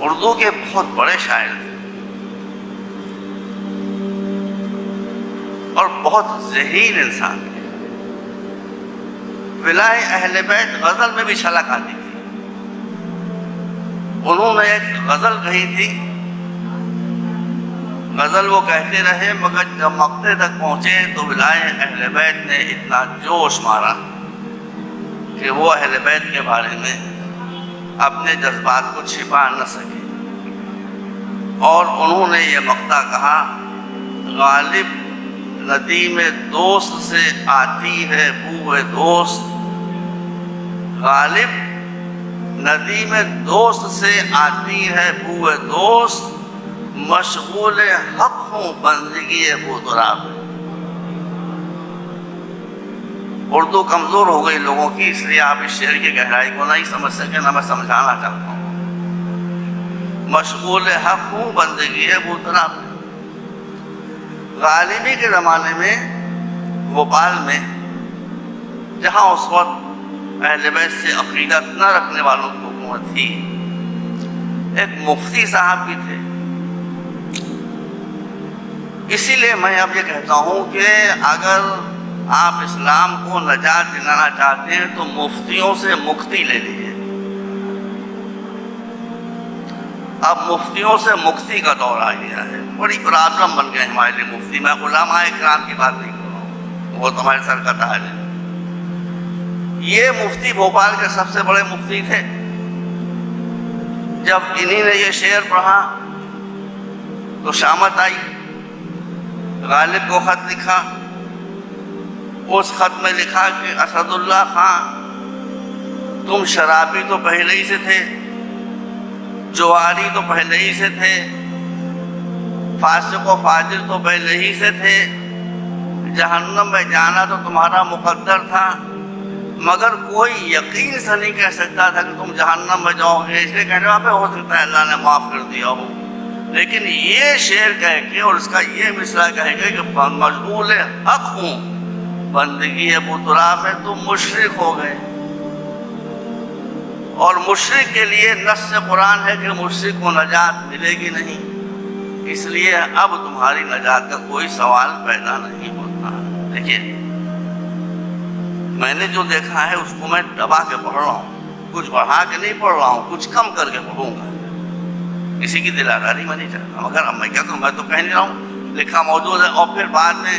اردو کے بہت بڑے شاعر تھے اور بہت ذہین انسان تھے. ولائے اہل بیت غزل میں بھی چھلک آتی تھی. انہوں نے ایک غزل کہی تھی. غزل وہ کہتے رہے مگر جب مقطع تک پہنچے تو ولائے اہل بیت نے اتنا جوش مارا کہ وہ اہل بیت کے بارے میں اپنے جذبات کو چھپا نہ سکے، اور انہوں نے یہ مقطع کہا: غالب ندیم دوست سے آتی ہے بو دوست، غالب ندیم دوست سے آتی ہے بو دوست، مشغول حق ہوں بندگی ابو تراب. اردو کمزور ہو گئی لوگوں کی، اس لیے آپ اس شعر کی گہرائی کو نہیں سمجھ سکے، نہ میں سمجھانا چاہتا ہوں. مشغول حق ہوں بندگی ابو تراب. غالبی کے زمانے میں بھوپال میں، جہاں اس وقت اہل بیت سے عقیدت نہ رکھنے والوں کی حکومت تھی، ایک مفتی صاحب بھی تھے. اسی لیے میں اب یہ کہتا ہوں کہ اگر آپ اسلام کو نجات دلانا چاہتے ہیں تو مفتیوں سے مکتی لے لیجیے. اب مفتیوں سے مکتی کا دور آ گیا ہے. بڑی پرابلم بن گئے ہمارے لیے مفتی. میں علماء اکرام کی بات نہیں کر رہا ہوں، وہ تمہارے سر کا تاج ہے. یہ مفتی بھوپال کے سب سے بڑے مفتی تھے. جب انہی نے یہ شعر پڑھا تو شامت آئی. غالب کو خط لکھا. اس خط میں لکھا کہ اسد اللہ خان، تم شرابی تو پہلے ہی سے تھے، جواری تو پہلے ہی سے تھے، فاسق و فاجر تو پہلے ہی سے تھے، جہنم میں جانا تو تمہارا مقدر تھا، مگر کوئی یقین سے نہیں کہہ سکتا تھا کہ تم جہنم میں جاؤ گے. اس لیے کہنے پہ ہو سکتا ہے اللہ نے معاف کر دیا ہو، لیکن یہ شعر کہہ کے اور اس کا یہ مصرع کہہ کے کہ مشغول حق ہوں بندگی ابو تراب میں تم مشرک ہو گئے. اور مشرک کے لیے نص قرآن ہے کہ مشرک کو نجات ملے گی نہیں، اس لیے اب تمہاری نجات کا کوئی سوال پیدا نہیں ہوتا. دیکھیے، میں نے جو دیکھا ہے اس کو میں دبا کے پڑھ رہا ہوں، کچھ بڑھا کے نہیں پڑھ رہا ہوں، کچھ کم کر کے پڑھوں گا. کسی کی دل آزاری میں نہیں چاہتا، مگر اب میں کیا کروں، میں تو کہہ نہیں رہا ہوں، لکھا موجود ہے. اور پھر بعد میں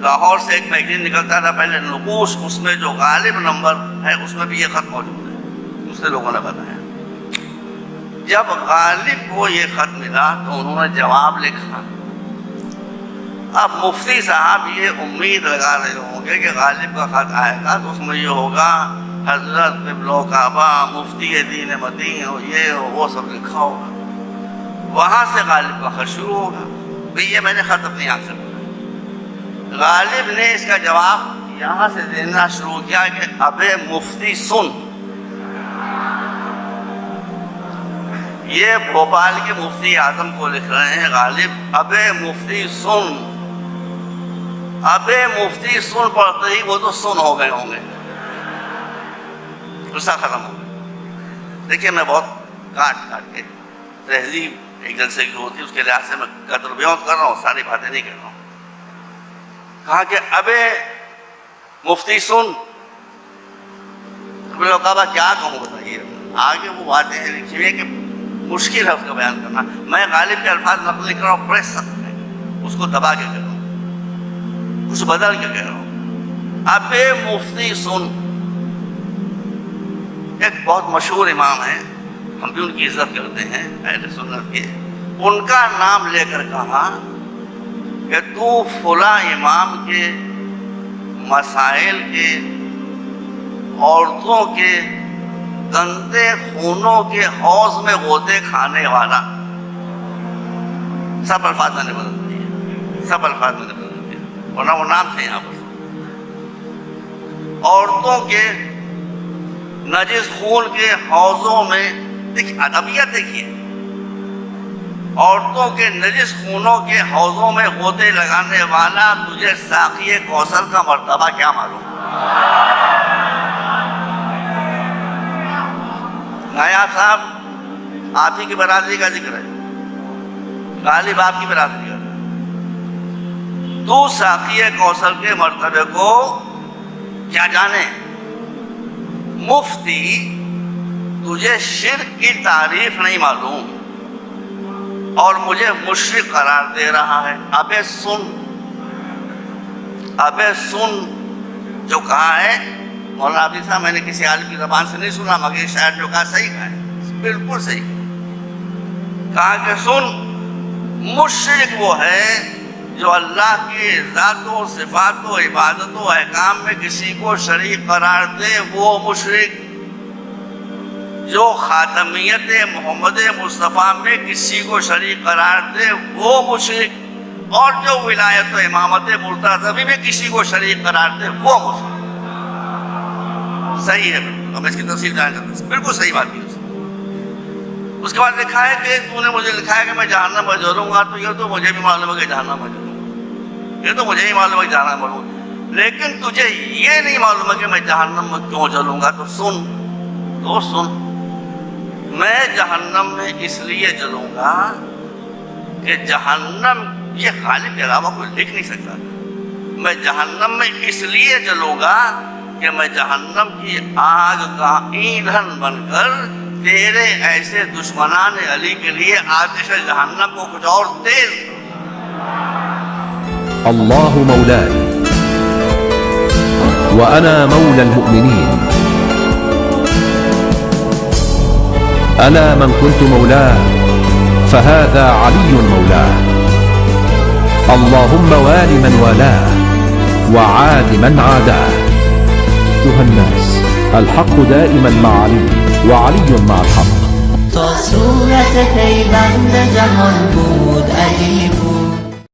لاہور سے ایک میگزین نکلتا تھا پہلے نقوش، اس میں جو غالب نمبر ہے اس میں بھی یہ خط موجود ہے، دوسرے لوگوں نے بتایا. جب غالب کو یہ خط ملا تو انہوں نے جواب لکھا. اب مفتی صاحب یہ امید لگا رہے ہوں گے کہ غالب کا خط آئے گا تو اس میں یہ ہوگا حضرت قبلہ و کعبہ مفتی دین مدین اور یہ وہ سب لکھا ہوگا. وہاں سے غالب کا خط شروع ہوگا. بھئی یہ میں نے خط اپنی آنکھ سے پڑھا. غالب نے اس کا جواب یہاں سے دینا شروع کیا کہ ابے مفتی سن. یہ بھوپال کے مفتی اعظم کو لکھ رہے ہیں غالب، ابے مفتی سن. ابے مفتی سن پڑھتے ہی وہ تو سن ہو گئے ہوں گے، غصہ ختم ہو گیا. دیکھیے، میں بہت کاٹ کے تہذیب ایک جلسے کی ہوتی ہے اس کے لحاظ سے میں قدر بیان کر رہا ہوں، ساری باتیں نہیں کر رہا ہوں. کہا کہ ابے مفتی سن. کعبہ کیا کہوں بتائیے. آگے وہ باتیں ہیں لکھی ہوئی کہ مشکل ہے اس کا بیان کرنا. میں غالب کے الفاظ نقل نہیں کر رہا ہوں، بڑے سخت ہے، اس کو دبا کے کہہ رہا ہوں، کچھ بدل کے کہہ رہا ہوں. ابے مفتی سن. ایک بہت مشہور امام ہیں، ہم بھی ان کی عزت کرتے ہیں اہل سنت کے. ان کا نام لے کر کہا کہ تو فلاں امام کے مسائل کے، عورتوں کے گندے خونوں کے حوض میں غوطے کھانے والا. سب الفاظ میں نے بدل دیے، سب الفاظ میں نے بدل دیے، ورنہ وہ نام تھے یہاں پر. عورتوں کے نجس خون کے حوضوں میں، دیکھیے ادبیت دیکھیے، عورتوں کے نجس خونوں کے حوضوں میں غوطے لگانے والا، تجھے ساقی کوثر کا مرتبہ کیا معلوم؟ نیا صاحب آپ ہی کی برادری کا ذکر ہے، غالب آپ کی برادری کا۔ تو ساقی کوثر کے مرتبے کو کیا جانے، مفتی تجھے شرک کی تعریف نہیں معلوم اور مجھے مشرک قرار دے رہا ہے۔ ابے سن جو کہا ہے مولانا عابدی صاحب، میں نے کسی عالم کی زبان سے نہیں سنا، مگر یہ شاید جو کہا صحیح کہا ہے، بالکل صحیح کہا کہ سن، مشرک وہ ہے جو اللہ کی ذات و صفات و عبادت و احکام میں کسی کو شریک قرار دے، وہ مشرک۔ جو خاتمیت محمد مصطفیٰ میں کسی کو شریک قرار دے وہ مشرک، اور جو ولایت و امامت مرتضوی میں کسی کو شریک قرار دے وہ مشرک۔ صحیح ہے، اب اس کی تفصیل جان کرتے ہیں، بالکل صحیح بات کی۔ اس کے بعد لکھا ہے کہ تو نے مجھے لکھا ہے کہ میں جہنم میں جلوں گا، تو یہ تو مجھے بھی معلوم ہے کہ جہنم میں جلوں گا، یہ تو مجھے ہی معلوم ہے کہ جہنم میں جلوں گا، لیکن تجھے یہ نہیں معلوم ہے کہ میں جہنم میں کیوں جلوں گا۔ تو سن، میں جہنم میں اس لیے جلوں گا کہ جہنم یہ غالب کے علاوہ کوئی لکھ نہیں سکتا۔ میں جہنم میں اس لیے جلوں گا کہ میں جہنم کی آگ کا ایندھن بن کر تیرے ایسے دشمنان علی کے لیے آتش جہنم کو کچھ اور تیز۔ اللہ مولاي وأنا مولى المؤمنين، ألا من كنت مولاه فهذا علي مولاه، اللهم وال من والاه وعاد من عاداه. أيها الناس، الحق دائما مع علي وعلي مع الحق. تا صورت پیوند جهان بود علی بود.